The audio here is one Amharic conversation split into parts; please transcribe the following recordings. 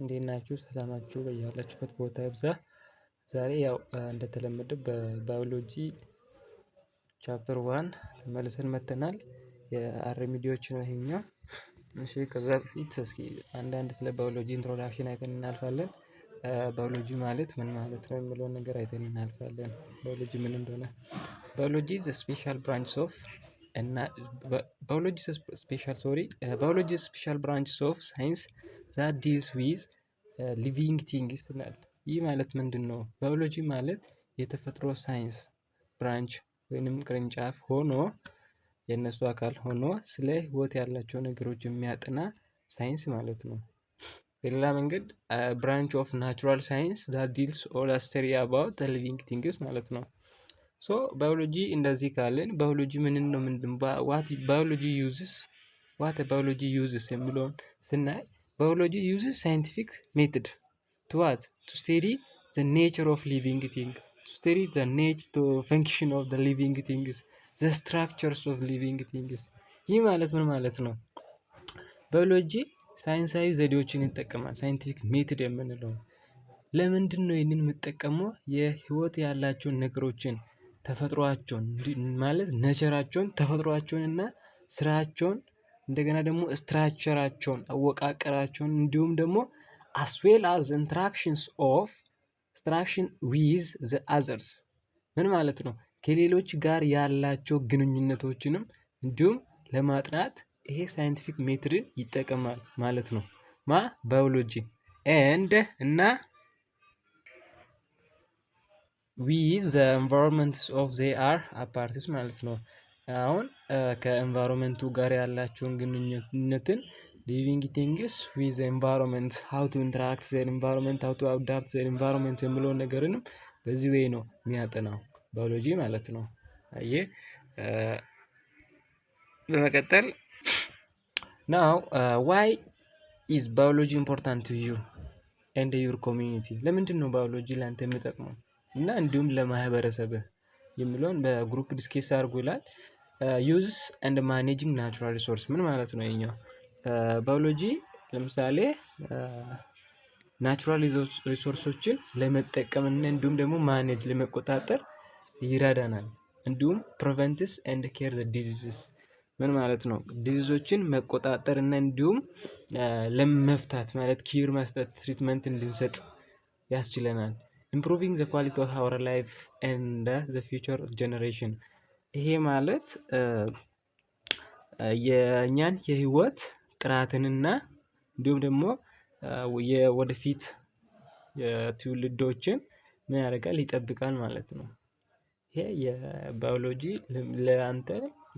እንዴት ናችሁ? ሰላማችሁ በያላችሁበት ቦታ ይብዛ። ዛሬ ያው እንደተለመደው በባዮሎጂ ቻፕተር 1 ተመልሰን መጥተናል። የአርሚዲዎች ነው ይሄኛው። እሺ ከዛ በፊት እስኪ አንዳንድ ስለ ባዮሎጂ ኢንትሮዳክሽን አይተን እናልፋለን። ባዮሎጂ ማለት ምን ማለት ነው የሚለውን ነገር አይተን እናልፋለን። ባዮሎጂ ምን እንደሆነ ባዮሎጂ is a special branch of እና ባዮሎጂ ስፔሻል ብራንችስ ኦፍ ሳይንስ that deals with living things ይላል። ይህ ማለት ምንድን ነው? ባዮሎጂ ማለት የተፈጥሮ ሳይንስ ብራንች ወይንም ቅርንጫፍ ሆኖ የእነሱ አካል ሆኖ ስለ ህይወት ያላቸው ነገሮች የሚያጠና ሳይንስ ማለት ነው። በሌላ መንገድ ብራንች ኦፍ ናቹራል ሳይንስ that deals or study about the living things ማለት ነው። ሶ ባዮሎጂ እንደዚህ ካለን ባዮሎጂ ምንን ነው ባዮሎጂ ዩዝስ የሚለውን ስናይ ባዮሎጂ ዩዝስ ሳይንቲፊክ ሜትድ to what? To study the nature of living things, to study the function of the living things, the structures of living things. ይህ ማለት ምን ማለት ነው? ባዮሎጂ ሳይንሳዊ ዘዴዎችን ይጠቀማል። ሳይንቲፊክ ሜትድ የምንለው ለምንድን ነው ይህንን የምጠቀመው? የህይወት ያላቸውን ነገሮችን ተፈጥሯቸውን ማለት ነቸራቸውን ተፈጥሯቸውን እና ስራቸውን እንደገና ደግሞ ስትራክቸራቸውን አወቃቀራቸውን እንዲሁም ደግሞ as well as interactions with the others ምን ማለት ነው? ከሌሎች ጋር ያላቸው ግንኙነቶችንም እንዲሁም ለማጥናት ይሄ ሳይንቲፊክ ሜትድን ይጠቀማል ማለት ነው። ባዮሎጂ እና with the environment of they are aparts ማለት ነው። አሁን ከኤንቫይሮንመንቱ ጋር ያላቸውን ግንኙነትን living things with the environment, how to interact their environment, how to adapt their environment የሚለውን ነገርንም በዚህ ወይ ነው የሚያጠናው ባዮሎጂ ማለት ነው። አየህ በመቀጠል now why is biology important to you and your community? ለምንድን ነው ባዮሎጂ ላንተ የሚጠቅመው እና እንዲሁም ለማህበረሰብህ የሚለውን በግሩፕ ዲስከስ አድርጎ ይላል። ዩዝስ ኤንድ ማኔጂንግ ናቹራል ሪሶርስ ምን ማለት ነው? ይኸኛው ባዮሎጂ ለምሳሌ ናቹራል ሪሶርሶችን ለመጠቀም እና እንዲሁም ደግሞ ማኔጅ ለመቆጣጠር ይረዳናል። እንዲሁም ፕሪቨንትስ ኤንድ ኬር ዘ ዲዚዝስ ምን ማለት ነው? ዲዚዞችን መቆጣጠር እና እንዲሁም ለመፍታት ማለት ኪር መስጠት ትሪትመንት እንድንሰጥ ያስችለናል። ኢምፕሩቪንግ ዘ ኳሊቲ ኦፍ አወር ላይፍ ኤንድ ዘ ፊውቸር ጀነሬሽን ይሄ ማለት የእኛን የህይወት ጥራትንና እንዲሁም ደግሞ የወደፊት የትውልዶችን ምን ያደርጋል? ይጠብቃል ማለት ነው። ይሄ የባዮሎጂ ለአንተ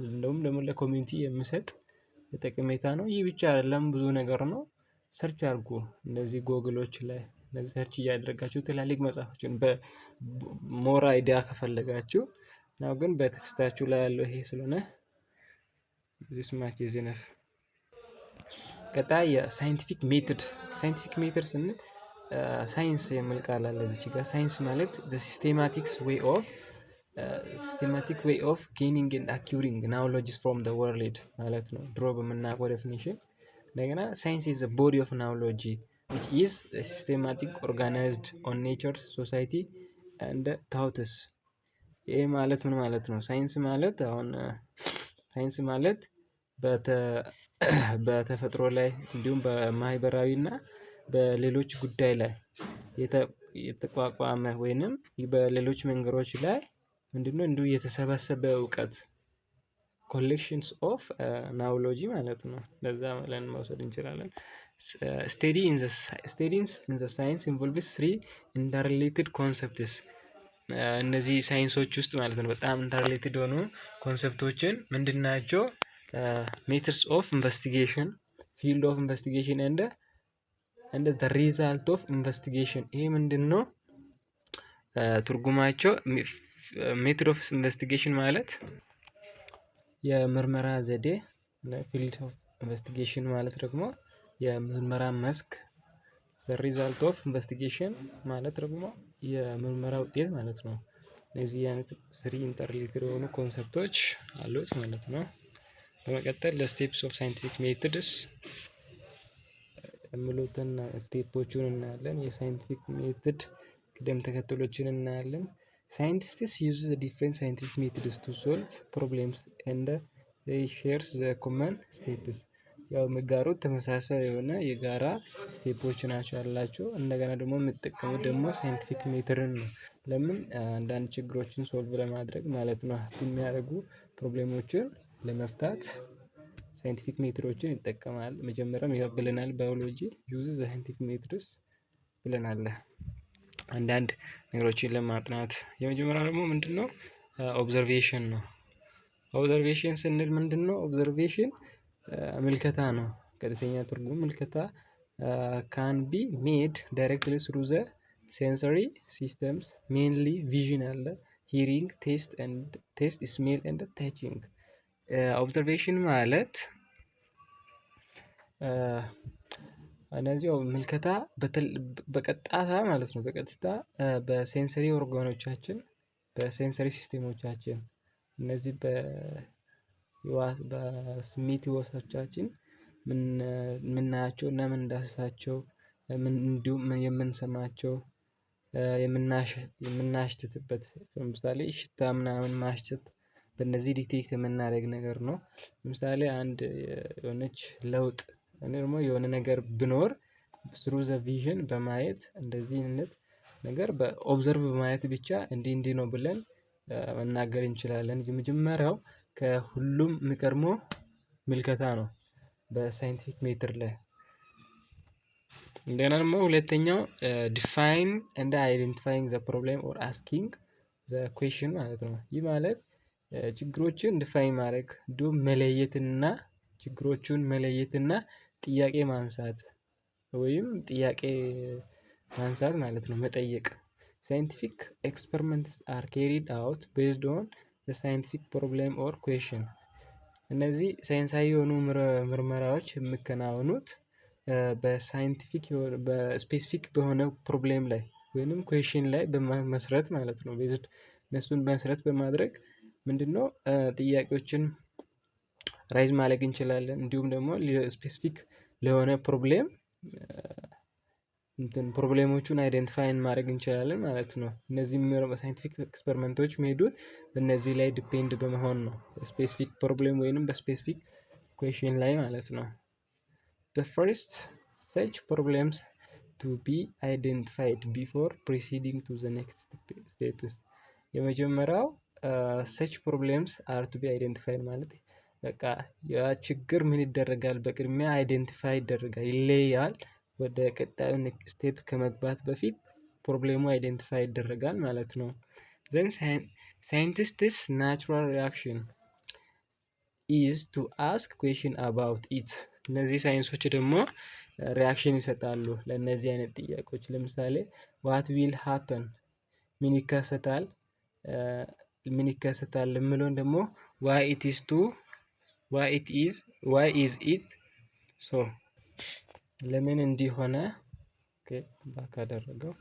እንደውም ደግሞ ለኮሚኒቲ የሚሰጥ ጠቀሜታ ነው። ይህ ብቻ አይደለም፣ ብዙ ነገር ነው። ሰርች አድርጉ እነዚህ ጎግሎች ላይ እነዚህ ሰርች እያደረጋችሁ ትላልቅ መጽሐፎችን በሞር አይዲያ ከፈለጋችሁ ነው። ግን በቴክስታችሁ ላይ ያለው ይሄ ስለሆነ this much is enough። ቀጣይ የሳይንቲፊክ ሜትድ ስንል ሳይንስ የሚል ቃል አለ እዚህ ጋር። ሳይንስ ማለት the systematic way of gaining and acquiring knowledge from the world ማለት ነው። ድሮ በምናውቀው ዴፊኒሽን እንደገና ሳይንስ is the body of knowledge which is systematic, organized on nature, society and thoughts። ይሄ ማለት ምን ማለት ነው? ሳይንስ ማለት በተፈጥሮ ላይ እንዲሁም በማህበራዊ እና በሌሎች ጉዳይ ላይ የተቋቋመ ወይንም በሌሎች መንገዶች ላይ ምንድነው እንዲሁ የተሰበሰበ እውቀት ኮሌክሽንስ ኦፍ ናውሎጂ ማለት ነው። ለዛ ብለን መውሰድ እንችላለን። ስቴዲ ኢን ዘ ሳይንስ ኢንቮልቭስ 3 ኢንተርሪሌትድ ኮንሰፕትስ እነዚህ ሳይንሶች ውስጥ ማለት ነው በጣም ኢንተርሪሌትድ የሆኑ ኮንሰፕቶችን ምንድናቸው? ሜተድስ ኦፍ ኢንቨስቲጌሽን፣ ፊልድ ኦፍ ኢንቨስቲጌሽን ኤንድ ዘ ሪዛልት ኦፍ ኢንቨስቲጌሽን። ይሄ ምንድነው ትርጉማቸው? ሜተድ ኦፍ ኢንቨስቲጌሽን ማለት የምርመራ ዘዴ፣ ፊልድ ኦፍ ኢንቨስቲጌሽን ማለት ደግሞ የምርመራ መስክ፣ ዘ ሪዛልት ኦፍ ኢንቨስቲጌሽን ማለት ደግሞ የምርመራ ውጤት ማለት ነው። እነዚህ አይነት 3 ኢንተርሪሌትድ የሆኑ ኮንሰፕቶች አሉት ማለት ነው። በመቀጠል ለስቴፕስ ኦፍ ሳይንቲፊክ ሜትድስ የሚሉትን ስቴፖቹን እናያለን። የሳይንቲፊክ ሜትድ ቅደም ተከተሎችን እናያለን። ሳይንቲስትስ ዩዝ ዲፍረንት ሳይንቲፊክ ሜትድስ ቱ ሶልቭ ፕሮብሌምስ ኤንድ ዜይ ሼርስ ዘ ኮመን ስቴፕስ። ያው የሚጋሩት ተመሳሳይ የሆነ የጋራ ስቴፖች ናቸው ያላቸው። እንደገና ደግሞ የሚጠቀሙት ደግሞ ሳይንቲፊክ ሜትድን ነው። ለምን አንዳንድ ችግሮችን ሶልቭ ለማድረግ ማለት ነው የሚያደርጉ ፕሮብሌሞችን ለመፍታት ሳይንቲፊክ ሜትዶችን ይጠቀማል። መጀመሪያም ያው ብለናል ባዮሎጂ ዩዝ ዘ ሳይንቲፊክ ሜትድስ ብለናል። አንዳንድ ነገሮችን ለማጥናት የመጀመሪያው ደግሞ ምንድነው? ኦብዘርቬሽን ነው። ኦብዘርቬሽን ስንል ምንድነው? ኦብዘርቬሽን ምልከታ ነው። ቀጥተኛ ትርጉም ምልከታ ካን ቢ ሜድ ዳይሬክትሊ ስሩ ዘ ሴንሰሪ ሲስተምስ ሜንሊ ቪዥን አለ፣ ሂሪንግ፣ ቴስት ስሜል ኤንድ ታቺንግ። ኦብዘርቬሽን ማለት እነዚህ ምልከታ በቀጥታ ማለት ነው። በቀጥታ በሴንሰሪ ኦርጋኖቻችን በሴንሰሪ ሲስተሞቻችን እነዚህ በስሜት ህዋሶቻችን የምናያቸው እና የምንዳስሳቸው እንዲሁም የምንሰማቸው የምናሽትትበት ለምሳሌ ሽታ ምናምን ማሽተት በእነዚህ ዲቴክት የምናደርግ ነገር ነው። ለምሳሌ አንድ የሆነች ለውጥ እኔ ደግሞ የሆነ ነገር ብኖር ስሩ ዘ ቪዥን በማየት እንደዚህ አይነት ነገር በኦብዘርቭ በማየት ብቻ እንዲህ ነው ብለን መናገር እንችላለን። የመጀመሪያው ከሁሉም የሚቀድመው ምልከታ ነው በሳይንቲፊክ ሜትር ላይ። እንደገና ደግሞ ሁለተኛው ዲፋይን ኤንድ አይደንቲፋይንግ ዘ ፕሮብሌም ኦር አስኪንግ ዘ ኩዌስችን ማለት ነው። ይህ ማለት ችግሮችን ዲፋይን ማድረግ እንዲሁም መለየትና ችግሮቹን መለየትና ጥያቄ ማንሳት ወይም ጥያቄ ማንሳት ማለት ነው፣ መጠየቅ። ሳይንቲፊክ ኤክስፐሪመንትስ አር ካሪድ አውት ቤዝድ ኦን ዘ ሳይንቲፊክ ፕሮብሌም ኦር ኩዌስችን። እነዚህ ሳይንሳዊ የሆኑ ምርመራዎች የሚከናወኑት በሳይንቲፊክ በስፔሲፊክ በሆነ ፕሮብሌም ላይ ወይንም ኩዌስችን ላይ በመመስረት ማለት ነው። ቤዝድ እነሱን መሰረት በማድረግ ምንድነው ጥያቄዎችን ራይዝ ማድረግ እንችላለን። እንዲሁም ደግሞ ስፔሲፊክ ለሆነ ፕሮብሌም ፕሮብሌሞቹን አይደንቲፋይ ማድረግ እንችላለን ማለት ነው። እነዚህ ሳይንቲፊክ ኤክስፐሪመንቶች የሚሄዱት በእነዚህ ላይ ዲፔንድ በመሆን ነው፣ ስፔሲፊክ ፕሮብሌም ወይንም በስፔሲፊክ ኩዌስችን ላይ ማለት ነው። The first such problems to be identified before proceeding to the next steps። የመጀመሪያው such problems are to be identified ማለት በቃ ያ ችግር ምን ይደረጋል? በቅድሚያ አይደንቲፋይ ይደረጋል፣ ይለያል። ወደ ቀጣዩ ስቴፕ ከመግባት በፊት ፕሮብሌሙ አይደንቲፋይ ይደረጋል ማለት ነው። then scientists natural reaction is to ask question about it። እነዚህ ሳይንሶች ደግሞ ሪያክሽን ይሰጣሉ ለእነዚህ አይነት ጥያቄዎች። ለምሳሌ what will happen ምን ይከሰታል፣ ምን ይከሰታል የሚለውን ደግሞ why is it so ለምን እንዲሆነ ባክ አደረገው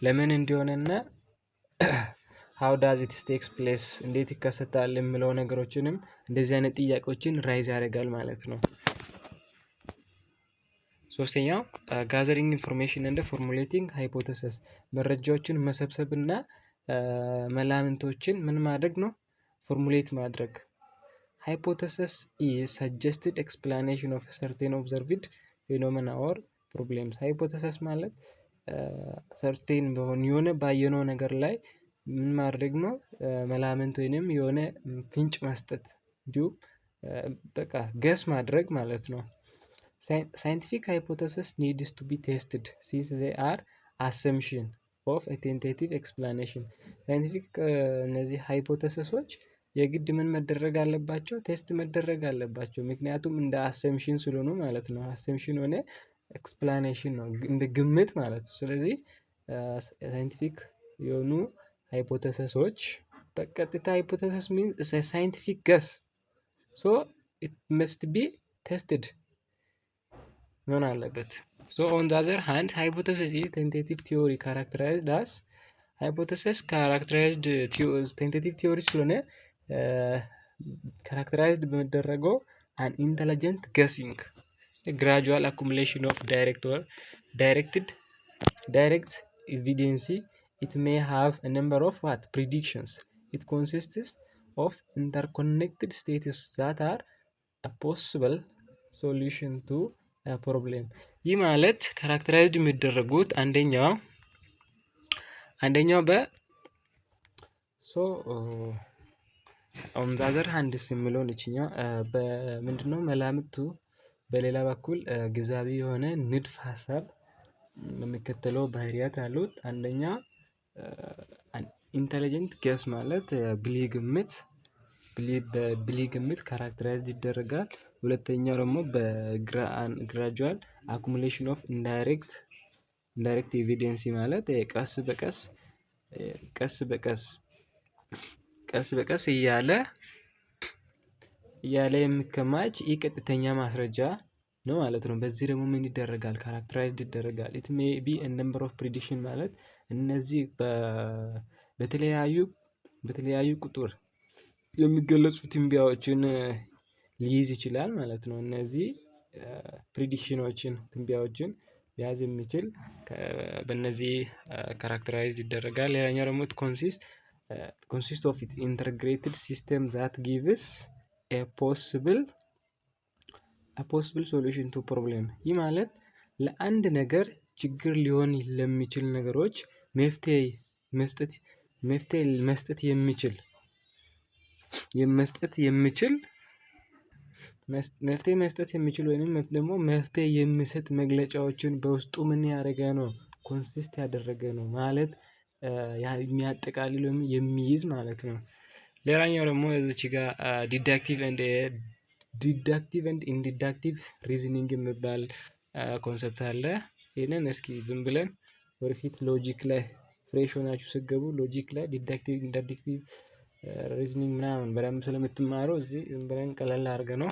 ለምን እንዲሆነና how does it takes place እንዴት ይከሰታል የሚለው ነገሮችንም እንደዚህ አይነት ጥያቄዎችን ራይዝ ያደርጋል ማለት ነው። ሶስተኛው gathering information and formulating hypothesis መረጃዎችን መሰብሰብና መላምቶችን ምን ማድረግ ነው? ፎርሙሌት ማድረግ። hypothesis is suggested explanation of a certain observed phenomena or problems። hypothesis ማለት ሰርቴን በሆነ የሆነ ባየነው ነገር ላይ ምን ማድረግ ነው? መላምት ወይንም የሆነ ፍንጭ መስጠት እንዲሁም በቃ ገስ ማድረግ ማለት ነው። scientific hypothesis needs to be tested since they are assumption of a tentative explanation። ሳይንቲፊክ እነዚህ ሃይፖቴሲሶች የግድ ምን መደረግ አለባቸው? ቴስት መደረግ አለባቸው። ምክንያቱም እንደ አሰምሽን ስለሆኑ ማለት ነው። አሰምሽን ሆነ ኤክስፕላኔሽን ነው፣ እንደ ግምት ማለት ነው። ስለዚህ ሳይንቲፊክ የሆኑ ሃይፖቴሲሶች በቀጥታ ሃይፖቴሲስ means a scientific guess so it must be tested መሆን አለበት። so on the other hand hypothesis is tentative theory characterized as hypothesis characterized tentative theory ስለሆነ characterized በመደረገው an intelligent guessing gradual accumulation of direct evidence. It may have a number of what predictions. It consists of interconnected states that are a possible solution to a problem። ይህ ማለት ካራክተራይዝድ የሚደረጉት አንደኛው በ ሶ ኦን ዘ አዘር ሃንድስ የሚለውን እችኛው በምንድነው መላምቱ በሌላ በኩል ግዛቢ የሆነ ንድፍ ሀሳብ የሚከተለው ባህሪያት አሉት። አንደኛ ኢንተሊጀንት ጌስ ማለት ብልህ ግምት ካራክተራይዝድ ይደረጋል። ሁለተኛው ደግሞ በግራጁዋል አኩሙሌሽን ኦፍ ኢንዳይሬክት ኤቪደንስ ማለት ቀስ በቀስ እያለ የሚከማች ቀጥተኛ ማስረጃ ነው ማለት ነው። በዚህ ደግሞ ምን ይደረጋል? ካራክተራይዝድ ይደረጋል። ኢት ሜይ ቢ ኤ ነምበር ኦፍ ፕሪዲክሽን ማለት እነዚህ በተለያዩ ቁጥር የሚገለጹ ትንበያዎችን ሊይዝ ይችላል ማለት ነው። እነዚህ ትንበያዎችን ሊያዝ የሚችል በእነዚህ ካራክተራይዝድ ይደረጋል። ሌላኛው ደግሞ ኮንሲስት ኦፍ ኢንተግሬትድ ሲስተም ዛት ጊቭስ ኤ ፖስብል ሶሉሽን ቱ ፕሮብሌም። ይህ ማለት ለአንድ ነገር ችግር ሊሆን ለሚችል ነገሮች መፍትሄ መስጠት የሚችል ወይም ደግሞ መፍትሄ የሚሰጥ መግለጫዎችን በውስጡ ምን ያደረገ ነው? ኮንሲስት ያደረገ ነው ማለት የሚያጠቃልል ወይም የሚይዝ ማለት ነው። ሌላኛው ደግሞ እዚች ጋር ዲዳክቲቭ ኤንድ ኢንዲዳክቲቭ ሪዝኒንግ የሚባል ኮንሰፕት አለ። ይህንን እስኪ ዝም ብለን ወደፊት ሎጂክ ላይ ፍሬሽ ሆናችሁ ስትገቡ ሎጂክ ላይ ዲዳክቲቭ ኢንዲዳክቲቭ ሪዝኒንግ ምናምን በደንብ ስለምትማረው እዚህ ዝም ብለን ቀለል አድርገነው